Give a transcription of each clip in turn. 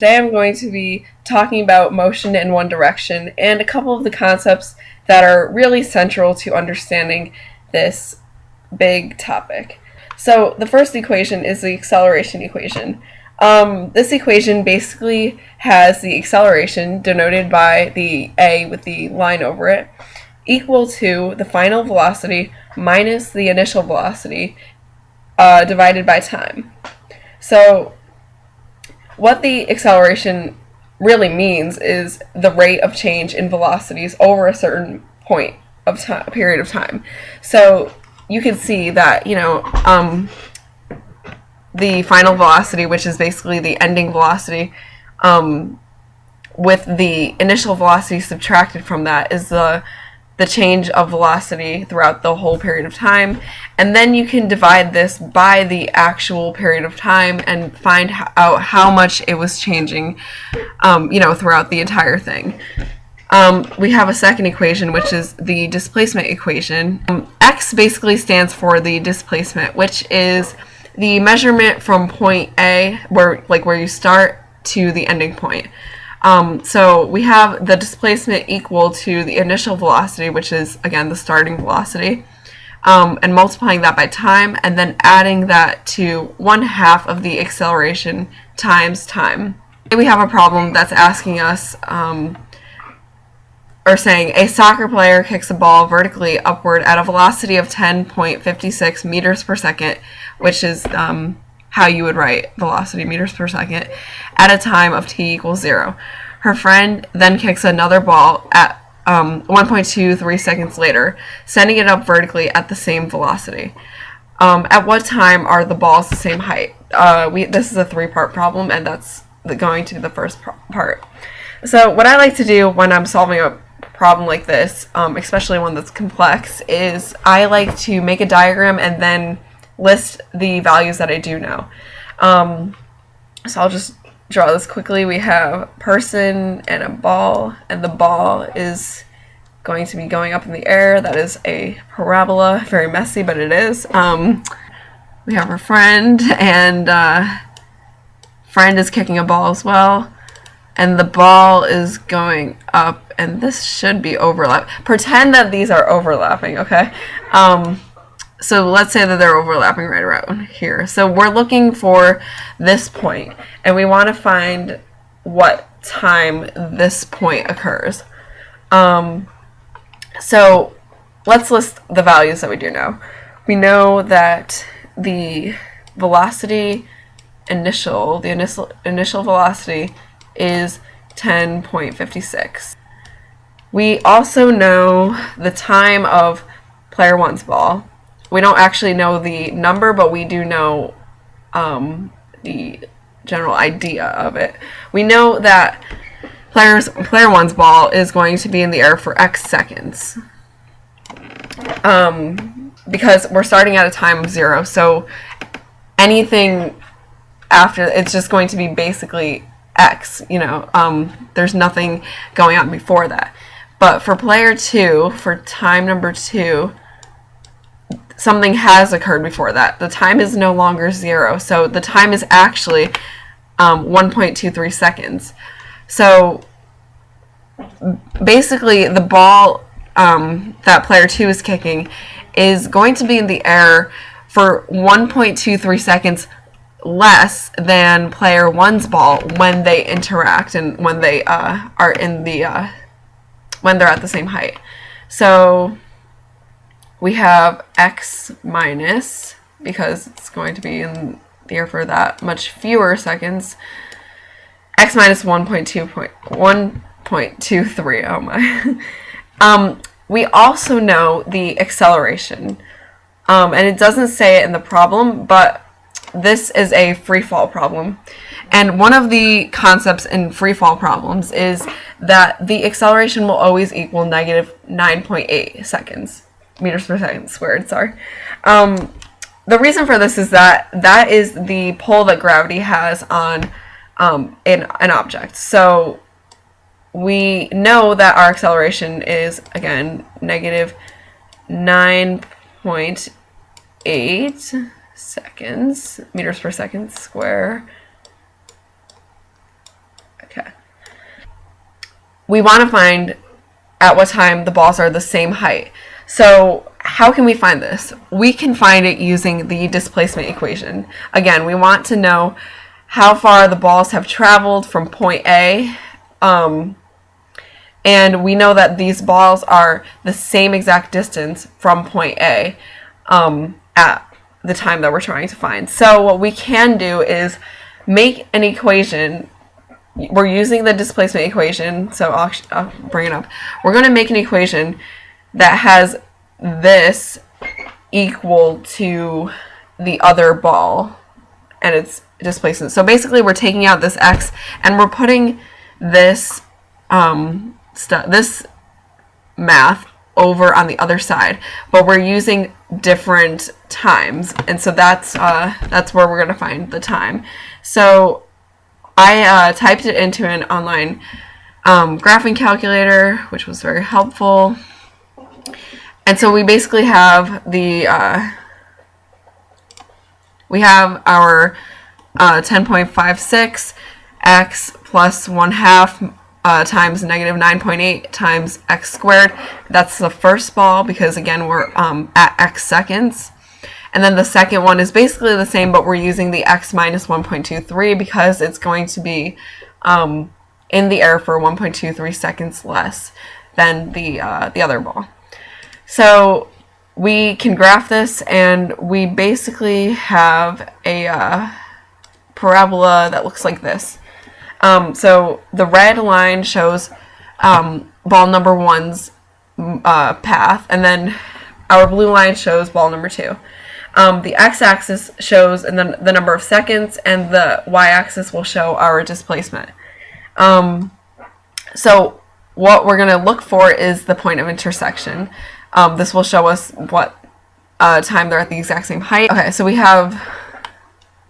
Today I'm going to be talking about motion in one direction and a couple of the concepts that are really central to understanding this big topic. So the first equation is the acceleration equation. This equation basically has the acceleration, denoted by the a with the line over it, equal to the final velocity minus the initial velocity divided by time. So what the acceleration really means is the rate of change in velocities over a certain point of time, period of time. So you can see that, the final velocity, which is basically the ending velocity, with the initial velocity subtracted from that, is the change of velocity throughout the whole period of time. And then you can divide this by the actual period of time and find out how much it was changing, throughout the entire thing. We have a second equation, which is the displacement equation. X basically stands for the displacement, which is the measurement from point A, where you start, to the ending point. So we have the displacement equal to the initial velocity, which is, again, the starting velocity, and multiplying that by time, and then adding that to 1/2 of the acceleration times time. And we have a problem that's asking us, or saying, a soccer player kicks a ball vertically upward at a velocity of 10.56 meters per second, which is how you would write velocity, meters per second, at a time of t equals 0. Her friend then kicks another ball at 1.23 seconds later, sending it up vertically at the same velocity. At what time are the balls the same height? This is a 3-part problem, and that's going to be the first part. So what I like to do when I'm solving a problem like this, especially one that's complex, is I like to make a diagram and then list the values that I do know. So I'll just draw this quickly. We have person and a ball, and the ball is going to be going up in the air. That is a parabola. Very messy, but it is. We have our friend, and friend is kicking a ball as well, and the ball is going up, and this should be overlap. Pretend that these are overlapping, okay? So let's say that they're overlapping right around here. So we're looking for this point, and we want to find what time this point occurs. So let's list the values that we do know. We know that the velocity initial velocity is 10.56. We also know the time of player one's ball. We don't actually know the number, but we do know the general idea of it. We know that player one's ball is going to be in the air for X seconds, because we're starting at a time of 0. So anything after, it's just going to be basically X. There's nothing going on before that. But for player 2, for time number 2, something has occurred before that. The time is no longer 0, so the time is actually 1.23 seconds. So basically, the ball that player 2 is kicking is going to be in the air for 1.23 seconds less than player 1's ball when they interact and when they are in the when they're at the same height. So we have X minus, because it's going to be in the air for that much fewer seconds, X minus 1.23. Oh my. We also know the acceleration, and it doesn't say it in the problem, but this is a free fall problem. And one of the concepts in free fall problems is that the acceleration will always equal negative 9.8 seconds. Meters per second squared, sorry. The reason for this is that is the pull that gravity has on an object. So we know that our acceleration is, again, negative 9.8 seconds, meters per second square. Okay. We want to find at what time the balls are the same height. So how can we find this? We can find it using the displacement equation. Again, we want to know how far the balls have traveled from point A, and we know that these balls are the same exact distance from point A at the time that we're trying to find. So what we can do is make an equation. We're using the displacement equation, so I'll bring it up. We're going to make an equation that has this equal to the other ball and its displacement. So basically we're taking out this x and we're putting this this math over on the other side, but we're using different times, and so that's where we're going to find the time. So I typed it into an online graphing calculator, which was very helpful. And so we basically have the we have our 10.56 x plus 1/2 times negative 9.8 times x squared. That's the first ball because, again, we're at x seconds. And then the second one is basically the same, but we're using the x minus 1.23 because it's going to be in the air for 1.23 seconds less than the other ball. So we can graph this, and we basically have a parabola that looks like this. So the red line shows ball number 1's path, and then our blue line shows ball number 2. The x-axis shows and then the number of seconds, and the y-axis will show our displacement. So what we're going to look for is the point of intersection. This will show us what time they're at the exact same height. Okay, so we have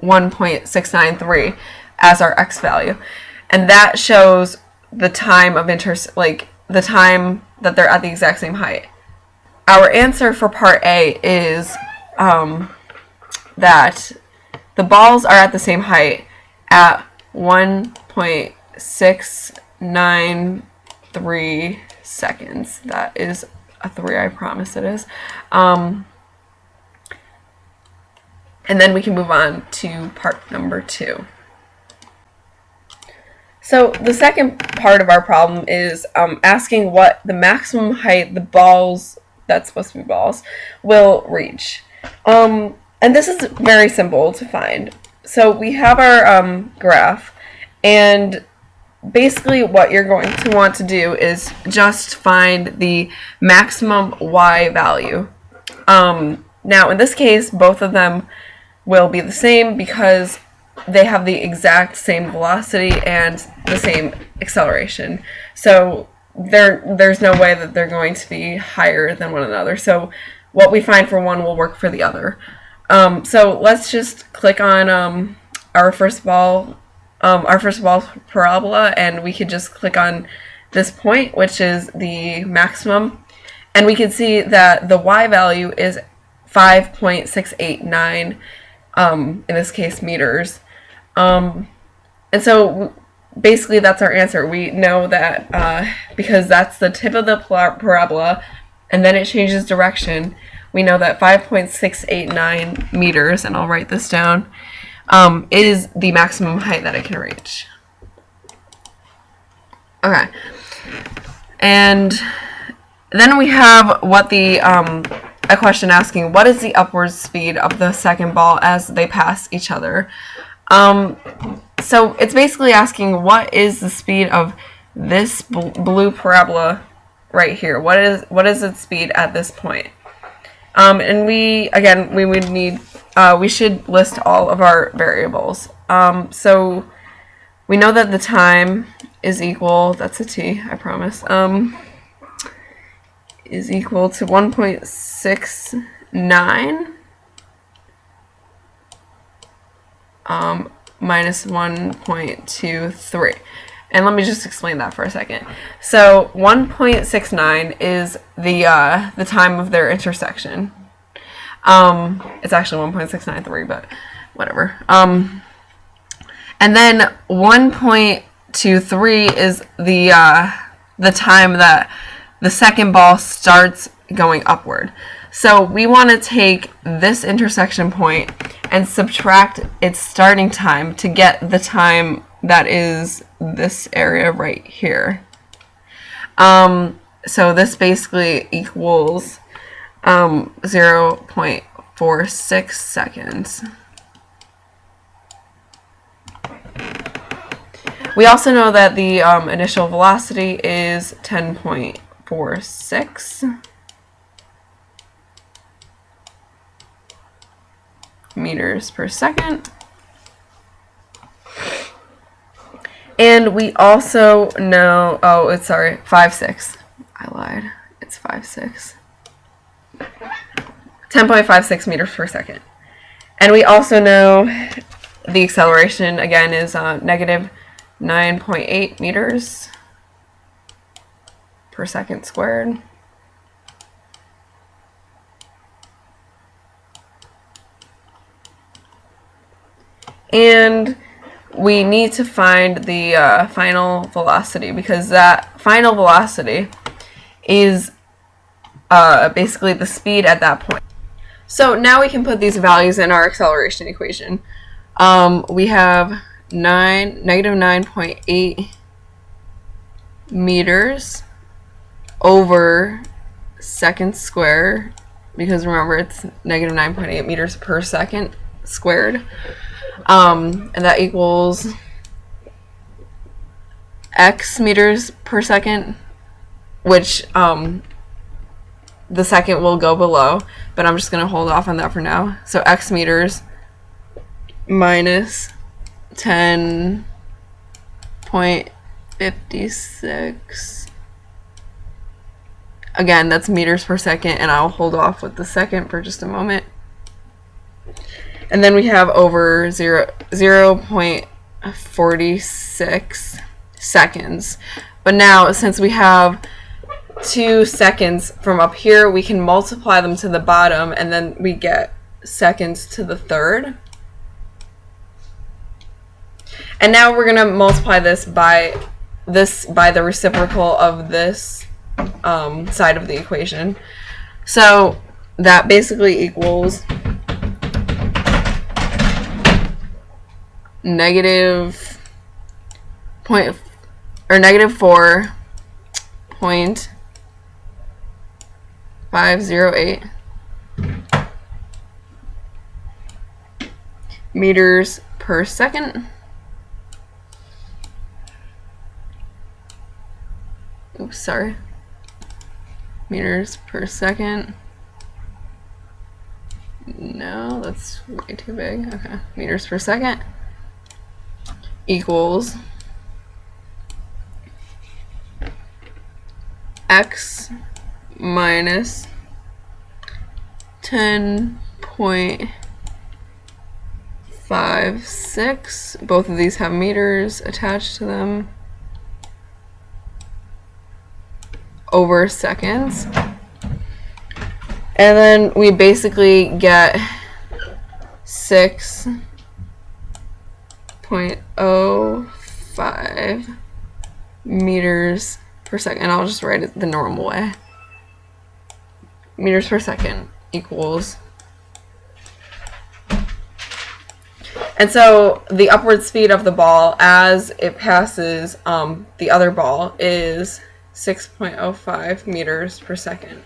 1.693 as our x value, and that shows the time of the time that they're at the exact same height. Our answer for part A is that the balls are at the same height at 1.693 seconds. That is a 3, I promise it is. And then we can move on to part number 2. So the second part of our problem is asking what the maximum height the balls, that's supposed to be balls, will reach. And this is very simple to find. So we have our graph, and basically what you're going to want to do is just find the maximum y value. Now in this case, both of them will be the same because they have the exact same velocity and the same acceleration. So there's no way that they're going to be higher than one another. So what we find for one will work for the other. So let's just click on our first ball parabola, and we could just click on this point, which is the maximum, and we can see that the y value is 5.689 in this case meters. And so basically that's our answer. We know that because that's the tip of the parabola and then it changes direction, we know that 5.689 meters, and I'll write this down, is the maximum height that it can reach. Okay. And then we have what the a question asking, what is the upward speed of the second ball as they pass each other? So it's basically asking, what is the speed of this blue parabola right here? What is its speed at this point? And we would need, we should list all of our variables. So we know that the time is equal, that's a t, I promise, is equal to 1.69 minus 1.23. And let me just explain that for a second. So 1.69 is the time of their intersection. It's actually 1.693, but whatever. And then 1.23 to 3 is the time that the second ball starts going upward. So we want to take this intersection point and subtract its starting time to get the time that is this area right here. So this basically equals 0.46 seconds. We also know that the initial velocity is 10.46 meters per second. And we also know, 5.6. I lied. It's 5.6. 10.56 meters per second. And we also know the acceleration, again, is negative 9.8 meters per second squared. And we need to find the final velocity, because that final velocity is basically the speed at that point. So now we can put these values in our acceleration equation. We have negative 9.8 meters over seconds squared, because remember it's negative 9.8 meters per second squared. And that equals x meters per second, which the second will go below, but I'm just going to hold off on that for now. So x meters minus 10.56. Again, that's meters per second, and I'll hold off with the second for just a moment. And then we have over 0.46 seconds. But now, since we have 2 seconds from up here, we can multiply them to the bottom, and then we get seconds to the third. And now we're going to multiply this by the reciprocal of this side of the equation. So that basically equals negative 4.508 meters per second. Oops, sorry. Meters per second. No, that's way too big. Okay, meters per second equals x minus 10.56. Both of these have meters attached to them, over seconds. And then we basically get 6.05 meters per second. And I'll just write it the normal way. Meters per second equals. And so the upward speed of the ball as it passes the other ball is 6.05 meters per second.